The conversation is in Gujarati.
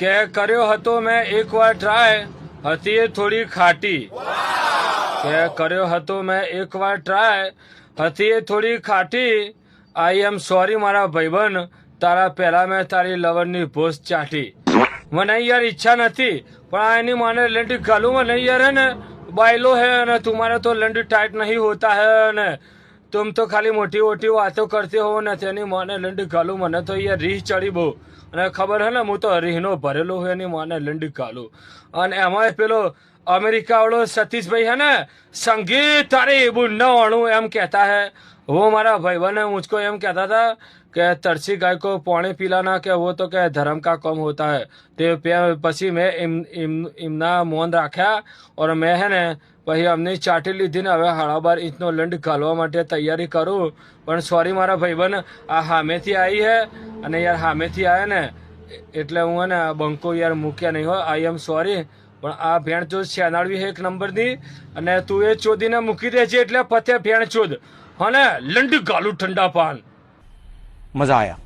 કે કર્યો હતો મેં એકવાર ટ્રાય, હતી એ થોડી ખાટી. કે કર્યો હતો મેં એકવાર ટ્રાય, હતી એ થોડી ખાટી. આઈ એમ સોરી મારા ભાઈબંધ, તારા પહેલા મેં તારી લવરની ભોસ ચાટી. મને યાર ઈચ્છા નથી, પણ આ એની માને લંડી ગાલું મને યાર है ને बायलो है ना, तुम्हारा तो लंड टाइट नहीं होता है ने, तुम तो खाली मोटी मोटी बातों करते हो ने, तेनी माने लंड गालू. મને તો યાર રીહ ચડી બહુ, અને ખબર હે ને હું તો રીહનો ભરેલો હોય એની માને લંડ ગાલું. અને એમાં પેલો અમેરિકા વાળો સતીશભાઈ है ને, संगीत अरे बुन्ना वाणु एम कहता है, वो हमारा भाईबंध है, मुझको एम कहता था कि तरसी गाय को पानी पिलाना के वो तो क्या धर्म का कम होता है. તે પછી મેં એમના મૌન રાખ્યા, और મેં હે ને પછી અમને ચાટી લીધી ને હવે 12.5 ઇંચનો લંડ ઘાલવા માટે તૈયારી કરું. પણ સોરી મારા ભાઈબંધ, આ સામેથી આવી હે, અને યાર સામેથી આવે ને એટલે હું હે ને બંકો યાર મૂક્યા નહીં હોય. આઈ એમ સોરી, પણ આ ભેણ ચોદ શેનાળવી છે એક નંબરની, અને તું એ ચોદીને મૂકી દેજે એટલે પતે ભેણ ચોદ. હા ને લંડ ગાલું ઠંડા પાન. મજા આયા.